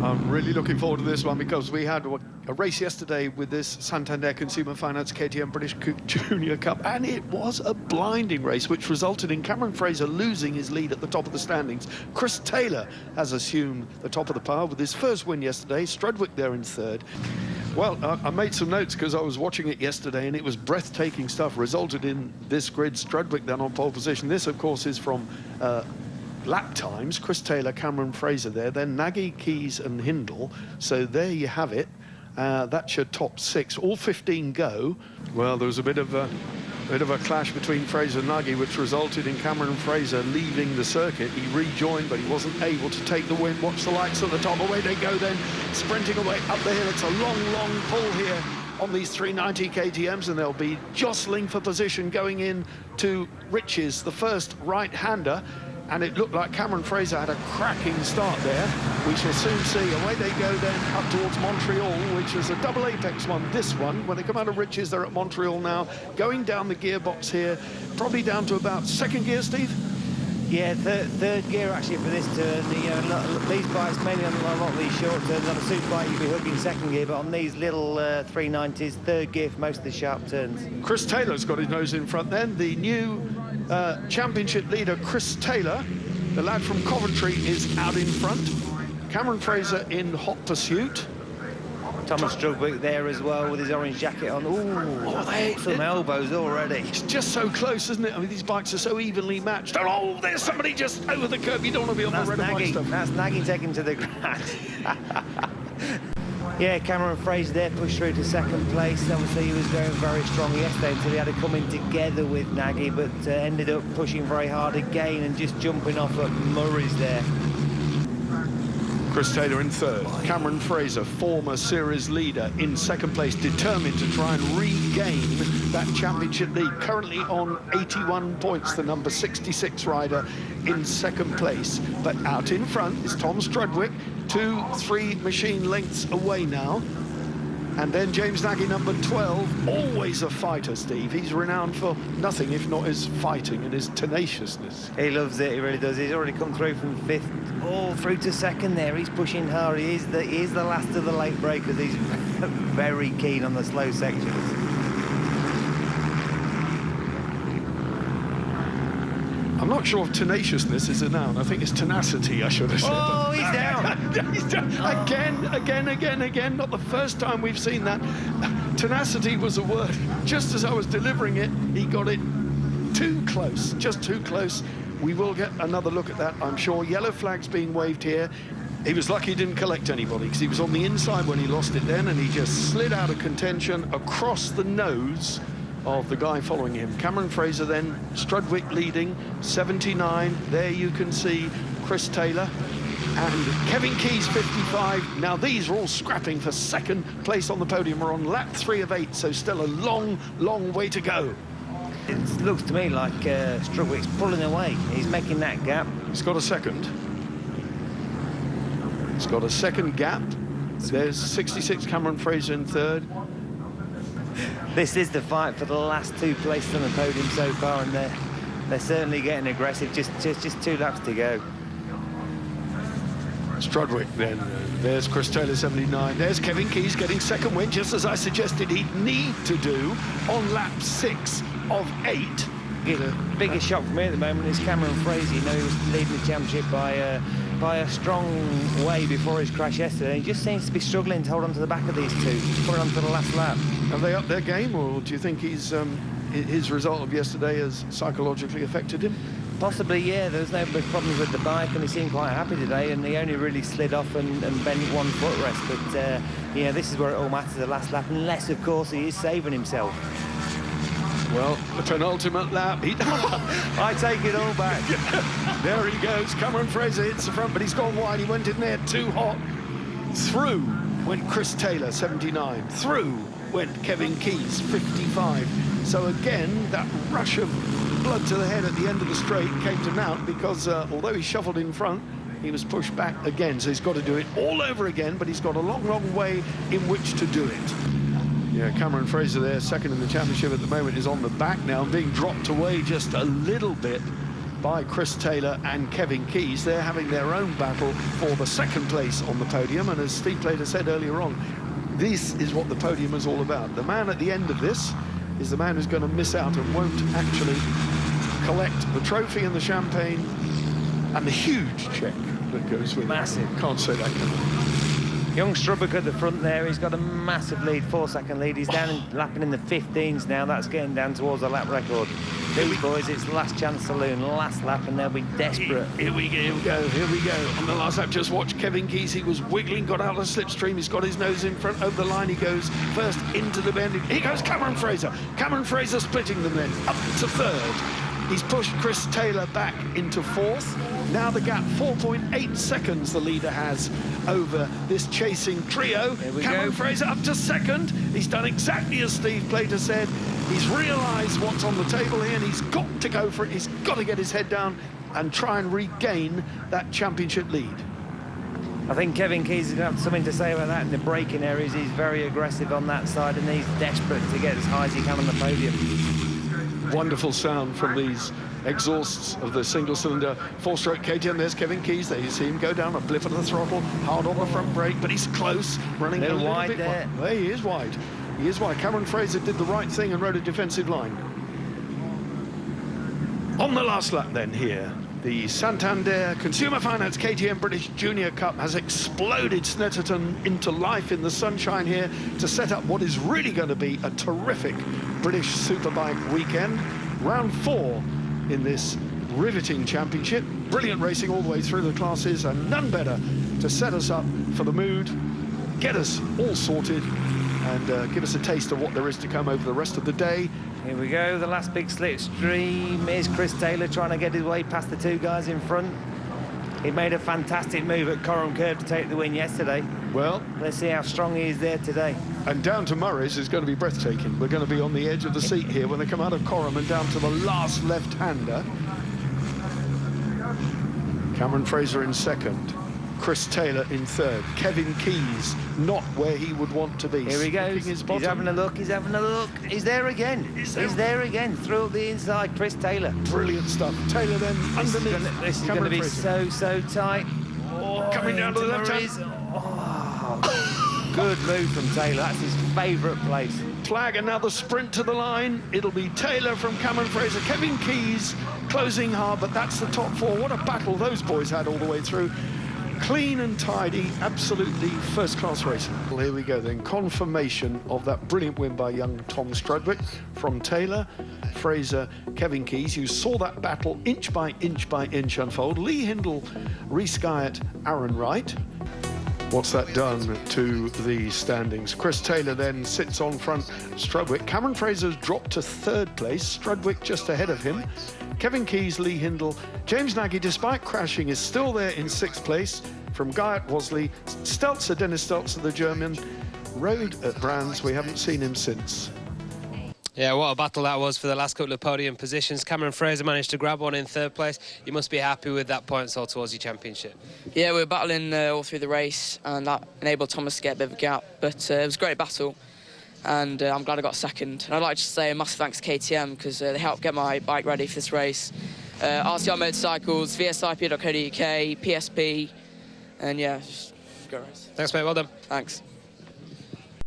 I'm really looking forward to this one because we had a race yesterday with this Santander Consumer Finance KTM British Junior Cup, and it was a blinding race, which resulted in Cameron Fraser losing his lead at the top of the standings. Chris Taylor has assumed the top of the pile with his first win yesterday, Strudwick there in third. Well, I made some notes because I was watching it yesterday, and it was breathtaking stuff, resulted in this grid. Strudwick then on pole position. This, of course, is from lap times. Chris Taylor, Cameron Fraser there, then Nagy, Keys and Hindle. So there you have it. That's your top six. All 15 go. Well, there was a bit of a clash between Fraser and Nagy, which resulted in Cameron Fraser leaving the circuit. He rejoined, but he wasn't able to take the win. Watch the lights at the top. Away they go then, sprinting away up the hill. It's a long, long pull here on these 390 KTMs, and they'll be jostling for position going in to Riches, the first right-hander. And it looked like Cameron Fraser had a cracking start there. We shall soon see. Away they go then up towards Montreal, which is a double apex one. This one, when they come out of Riches, they're at Montreal now. Going down the gearbox here, probably down to about second gear, Steve? Yeah, third gear actually for this turn. These bikes, mainly on a lot of these short turns, on a super bike you'd be hooking second gear, but on these little 390s, third gear for most of the sharp turns. Chris Taylor's got his nose in front then. The new championship leader, Chris Taylor, the lad from Coventry, is out in front. Cameron Fraser in hot pursuit. Thomas Strudwick there as well with his orange jacket on. Ooh, some elbows already. It's just so close, isn't it? I mean, these bikes are so evenly matched. Oh, there's somebody just over the curb. You don't want to be on the red and white stuff. That's Nagy taken to the ground. Yeah, Cameron Fraser there pushed through to second place. Obviously, he was going very strong yesterday until he had to come in together with Nagy, but ended up pushing very hard again and just jumping off at Murray's there. Chris Taylor in third. Cameron Fraser, former series leader, in second place, determined to try and regain that championship lead. Currently on 81 points, the number 66 rider in second place. But out in front is Tom Strudwick, 2-3 machine lengths away now. And then James Nagy, number 12, always a fighter, Steve. He's renowned for nothing if not his fighting and his tenaciousness. He loves it, he really does. He's already come through from fifth, all through to second there. He's pushing hard. He is the last of the late breakers. He's very keen on the slow sections. I'm not sure if tenaciousness is a noun. I think it's tenacity, I should have said. Oh, he's down. He's down. Again. Not the first time we've seen that. Tenacity was a word. Just as I was delivering it, he got it too close, just too close. We will get another look at that, I'm sure. Yellow flag's being waved here. He was lucky he didn't collect anybody because he was on the inside when he lost it then, and he just slid out of contention across the nose of the guy following him. Cameron Fraser then, Strudwick leading, 79. There you can see Chris Taylor and Kevin Keys, 55. Now these are all scrapping for second place on the podium. We're on lap 3 of 8, so still a long, long way to go. It looks to me like Strudwick's pulling away. He's making that gap. He's got a second. He's got a second gap. There's 66, Cameron Fraser in third. This is the fight for the last 2 places on the podium so far, and they're certainly getting aggressive. Just 2 laps to go. Strudwick then. There's Chris Taylor, 79. There's Kevin Keys getting second win, just as I suggested he'd need to do on lap 6 of 8. The biggest shock for me at the moment is Cameron Fraser. You know, he was leading the championship by a strong way before his crash yesterday. He just seems to be struggling to hold on to the back of these two, coming on to the last lap. Have they upped their game, or do you think his result of yesterday has psychologically affected him? Possibly, yeah. There was no big problems with the bike, and he seemed quite happy today, and he only really slid off and bent one footrest. But, yeah, this is where it all matters, the last lap, unless, of course, he is saving himself. Well, the penultimate lap. I take it all back. There he goes. Cameron Fraser hits the front, but he's gone wide. He went in there too hot. Through went Chris Taylor, 79. Through went Kevin Keys, 55. So again, that rush of blood to the head at the end of the straight came to naught because although he shuffled in front, he was pushed back again. So he's got to do it all over again, but he's got a long, long way in which to do it. Yeah, Cameron Fraser there, second in the championship at the moment, is on the back now, being dropped away just a little bit by Chris Taylor and Kevin Keyes. They're having their own battle for the second place on the podium, and as Steve Plater said earlier on, this is what the podium is all about. The man at the end of this is the man who's going to miss out and won't actually collect the trophy and the champagne and the huge check that goes with Massive. it. Can't say that, can I? Young Strubbock at the front there, he's got a massive lead, 4-second lead. He's down lapping in the 15s now. That's getting down towards the lap record. These boys, it's last chance saloon, last lap, and they'll be desperate. Here we go. On the last lap, just watch Kevin Keyes. He was wiggling, got out of the slipstream. He's got his nose in front, over the line he goes. First into the bend. Here goes Cameron Fraser. Cameron Fraser splitting them then, up to third. He's pushed Chris Taylor back into fourth. Now the gap, 4.8 seconds the leader has over this chasing trio. Cameron Fraser up to second. He's done exactly as Steve Plater said. He's realised what's on the table here, and he's got to go for it. He's got to get his head down and try and regain that championship lead. I think Kevin Keyes is going to have something to say about that in the braking areas. He's very aggressive on that side, and he's desperate to get as high as he can on the podium. Wonderful sound from these exhausts of the single-cylinder four-stroke KTM. There's Kevin Keyes. There you see him go down, a blip of the throttle, hard on the front brake, but he's close, running a little wide bit there. wide. He is wide. He is wide. Cameron Fraser did the right thing and rode a defensive line. On the last lap then here, the Santander Consumer Finance KTM British Junior Cup has exploded Snetterton into life in the sunshine here to set up what is really going to be a terrific British Superbike weekend. Round 4 in this riveting championship. Brilliant racing all the way through the classes, and none better to set us up for the mood, get us all sorted, and give us a taste of what there is to come over the rest of the day. Here we go, the last big slipstream. Here's Chris Taylor trying to get his way past the two guys in front. He made a fantastic move at Coram Curve to take the win yesterday. Well, let's see how strong he is there today. And down to Murray's is going to be breathtaking. We're going to be on the edge of the seat here when they come out of Coram and down to the last left-hander. Cameron Fraser in second. Chris Taylor in third. Kevin Keyes not where he would want to be. Here he goes. He's having a look. He's having a look. He's there again. He's there again. Through the inside, Chris Taylor. Brilliant stuff. Taylor then underneath. This is going to be so tight. Oh, coming down to the left hand. Oh, good move from Taylor. That's his favourite place. Flag, another sprint to the line. It'll be Taylor from Cameron Fraser. Kevin Keyes closing hard, but that's the top four. What a battle those boys had all the way through. Clean and tidy, absolutely first-class racing. Well, here we go then, confirmation of that brilliant win by young Tom Strudwick from Taylor, Fraser, Kevin Keyes. You saw that battle inch by inch unfold. Lee Hindle, Rhys Guyatt, Aaron Wright. What's that done to the standings? Chris Taylor then sits on front Strudwick. Cameron Fraser's dropped to third place, Strudwick just ahead of him. Kevin Keyes, Lee Hindle. James Nagy, despite crashing, is still there in sixth place. From Guyatt, Wasley, Stelzer, Dennis Stelzer, the German, rode at Brands. We haven't seen him since. Yeah, what a battle that was for the last couple of podium positions. Cameron Fraser managed to grab one in third place. You must be happy with that points all towards your championship. Yeah, we were battling all through the race, and that enabled Thomas to get a bit of a gap. But it was a great battle, and I'm glad I got second. And I'd like to say a massive thanks to KTM, because they helped get my bike ready for this race. RCR Motorcycles, VSIP.co.uk, PSP, and yeah, just go race. Thanks, mate. Well done. Thanks.